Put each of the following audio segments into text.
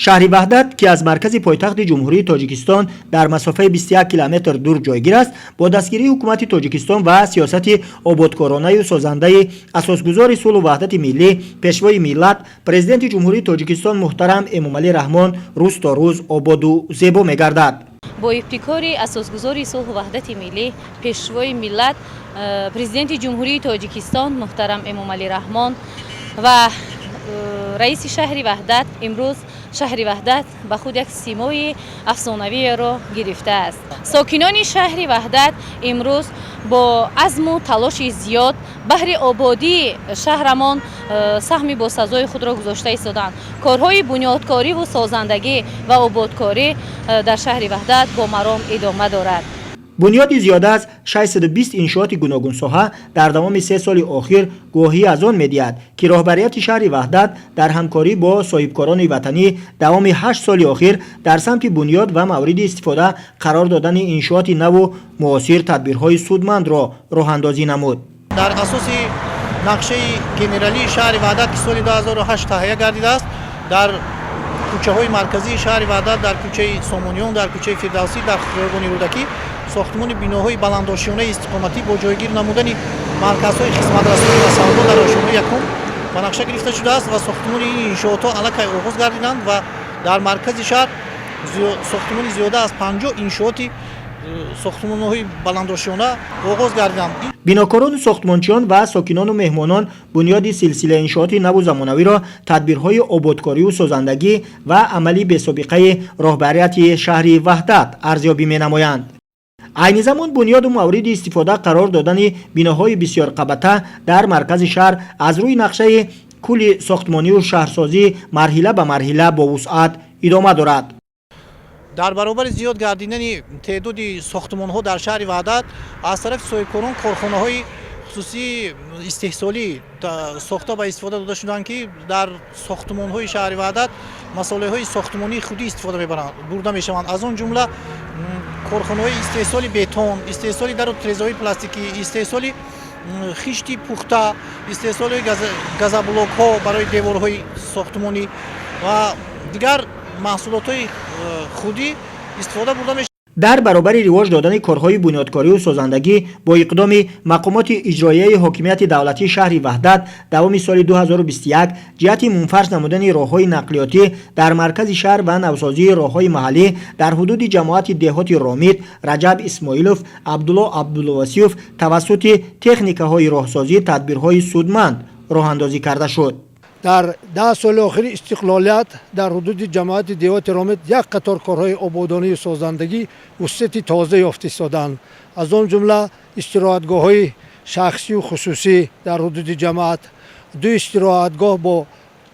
شهر وحدت که از مرکز پایتخت جمهوری تاجیکستان در مسافه 21 کیلومتر دور جایگیر است، با دستگیری حکومت تاجیکستان و سیاست آبادکارانه و سازنده اساسگذار صلح و وحدت ملی پیشوای ملت پرزیدنت جمهوری تاجیکستان محترم امامعلی رحمان روز تا روز آباد و زیبا می‌گردد. با ابتکار اساسگذار صلح و وحدت ملی پیشوای ملت پرزیدنت جمهوری تاجیکستان محترم امامعلی رحمان و رئیس شهر وحدت امروز شهر وحدت به خود یک سیمای افسانه‌ای را گرفته است. ساکنان شهر وحدت امروز با عزم و تلاش زیاد بهر آبادی شهرمان سهمی با سزای خود را گذاشته ایستادند. کارهای بنیادکاری و سازندگی و آبادکاری در شهر وحدت با مرام ادامه دارد. بنیادی زیاده از 620 انشاءات گوناگون ساحه در تمام 3 سال اخیر گواهی از آن می‌دهد که رهبریت شهر وحدت در همکاری با صاحبکاران وطنی دوام 8 سال اخیر در سمت بنیاد و مورد استفاده قرار دادن انشاءات نو و معاصر تدبیرهای سودمند را راه‌اندازی نمود. در اساس نقشه گنرالی شهر وحدت که سال 2008 تهیه گردیده است، در کوچه‌های مرکزی شهر وحدت، در کوچه سامونیون، در کوچه فردوسی، در خیابان رودکی ساختمان بناهای بلندآشیانه استقامتی با جایگیر نمودن مرکزهای خدمت‌رسانی و سودا در آشیانه یکم و نقشه گرفته شده است و ساختمان این انشاءات علاقه آغاز گردیدند و در مرکز شهر ساختمان زیاده از 50 انشاءات ساختمان‌های بلندآشیانه آغاز گردیدند. بناکاران ساختمانچیان و ساکنان و مهمانان بنیاد سلسله انشاءات نو و زمانوی را تدبیرهای آبادکاری و سازندگی و عملی به سابقه رهبریت شهر وحدت ارزیابی می‌نمایند. عین زمان بنیاد و مورد استفاده قرار دادن بناهای بسیار قبطه در مرکز شهر از روی نقشه کل ساختمانی و شهرسازی مرحله به مرحله با وسعت ادامه دارد. در برابر زیاد گردیدن تعداد ساختمان‌ها در شهر وحدت از طرف صاحبکاران کارخانه‌های خصوصی استحصالی ساخته و استفاده داده شدند که در ساختمان‌های شهر وحدت مسائل‌های ساختمانی خودی استفاده برده می‌شوند. از آن جمله کارخانه‌های استحصال بتون، استحصال در و تریزهای پلاستیکی، استحصال خشت پخته، استحصال گازبلوک‌ها برای دیوارهای ساختمانی و دیگر محصولات‌های خودی استفاده برده می‌شود. در برابر رواج دادن کارهای بنیادکاری و سازندگی با اقدام مقامات اجرایی حاکمیت دولتی شهر وحدت دوام سال 2021 جهت منفرد نمودن راههای نقلیاتی در مرکز شهر و نوسازی راههای محلی در حدود جماعت دهات رامید، رجب اسماعیلوف، عبدالله عبدالواسیوف توسط تکنیک‌های راهسازی تدبیرهای سودمند راه‌اندازی کرده شد. در 10 سال آخر استقلالیت در حدود جماعت دیوات رامید یک قطار کارهای آبادانی و سازندگی وسعت تازه یافته ایستادند. از آن جمله استراحتگاه‌های شخصی و خصوصی در حدود جماعت، 2 استراحتگاه با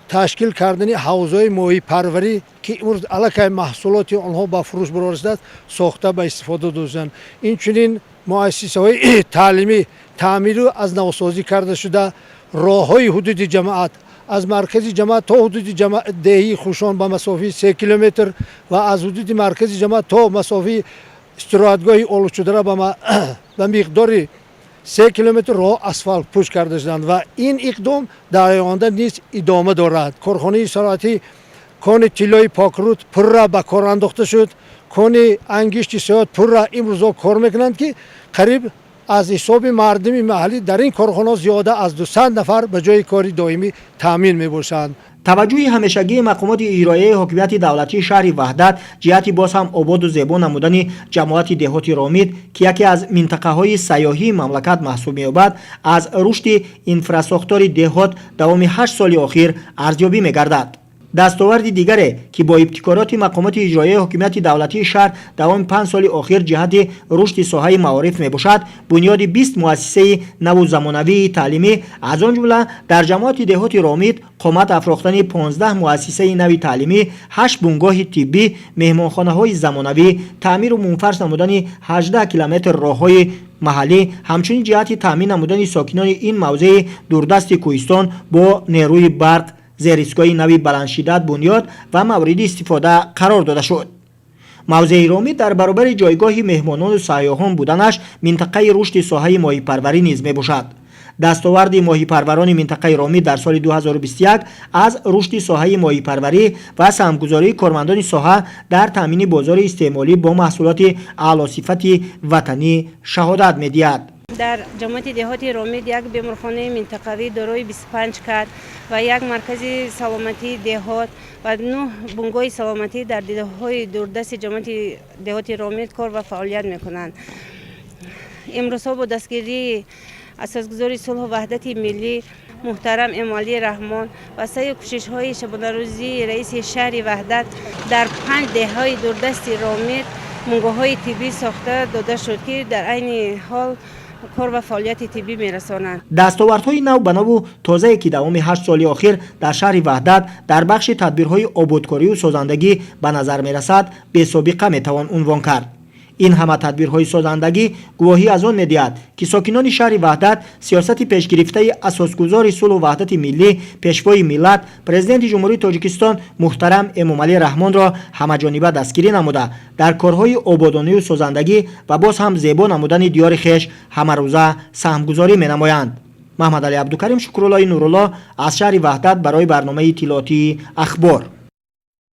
تشکیل کردن حوضهای ماهی پروری که امروز علاقه محصولات آنها به فروش برآورده ساخته به استفاده دادند. اینچنین مؤسسه‌های تعلیمی تعمیر و از نوسازی کرده شده. راه‌های حدود جماعت از مرکز جماعت تا حدود دهی خوشان به مسافه 3 کیلومتر و از حدود مرکز جماعت تا مسافه استراحتگاه اولوچودره به مقدار 3 کیلومتر راه اسفالت پوش کرده شدند و این اقدام در آینده نیز ادامه دارد. کارخانه صنعتی کان طلای پاکرود پر را به کار انداخته شد. کان انگشت سیاه پر را امروز کار میکنند که قریب از حساب مردم محلی در این کارخانه زیاده از 200 نفر به جای کاری دائمی تامین می‌باشند. توجه همیشگی مقامات اجرایی حاکمیت دولتی شهر وحدت جهت باز هم آباد و زیبا نمودن جماعت دهات رامید که یکی از منطقه‌های سیاحی مملکت محسوب می‌یابد از رشد انفراستراکچور دهات دوام 8 سال اخیر ارزیابی می‌گردد. دستاورد دیگری که با ابتکارات مقامات اجرایی حاکمیت دولتی شهر دوام 5 سال اخیر جهت رشد ساحه معارف میباشد بنیاد 20 مؤسسه نو زمانوی تعلیمی از آن جمله در جماعت دهات رامید قامت افراختن 15 مؤسسه نو تعلیمی، 8 بنگاه طبی، مهمانخانه‌های زمانوی، تعمیر و منفرد نمودن 18 کیلومتر راههای محلی، همچنین جهت تامین نمودن ساکنان این موضع دوردست کوهستان با نیروی برق زیرایستگاه نوی بلندشدت بنیاد و مورد استفاده قرار داده شد. موضع رامید در برابر جایگاه مهمانان و سیاحان بودنش منطقه رشد ساحه ماهی پروری نیز می باشد. دستاورد ماهیپروران منطقه رامید در سال 2021 از رشد ساحه ماهیپروری و سهمگذاری کارمندان ساحه در تامین بازار استعمالی با محصولات اعلی صفت وطنی شهادت می‌دهد. در جمعیت دهاتی رامید یک بیمارخانه منطقوی دارای 25 کادر و یک مرکز سلامتی دهات و 9 بنگاه سلامتی در دههای دوردست جمعیت دهاتی رامید کار و فعالیت میکنند. امروز با دستگیری اساسگزار صلح و وحدت ملی محترم امامعلی رحمان و سعی کوشش های شبانه روزی رئیس شهر وحدت در 5 دههای دوردست رامید بنگاه های طبی ساخته داده شد که در عین حال کار و فعالیت طبی میرسانند. دستاوردهای نو به نو تازه که دوام 8 سال اخیر در شهر وحدت در بخش تدبیرهای آبادکاری و سازندگی به نظر میرسد به سابقه میتوان عنوان کرد. این همه تدبیرهای سازندگی گواهی از آن می‌دهد که ساکنان شهر وحدت سیاست پیشگرفته اساسگزار صلح و وحدت ملی پیشوای ملت پرزیدنت جمهوری تاجیکستان محترم امامعلی رحمان را همه‌جانبه دستگیری نموده در کارهای آبادانی و سازندگی و باز هم زیبا نمودن دیار خویش همه روزه سهمگذاری می‌نمایند. محمد علی عبدالکریم شکرالله نورالله از شهر وحدت برای برنامه اطلاعاتی اخبار.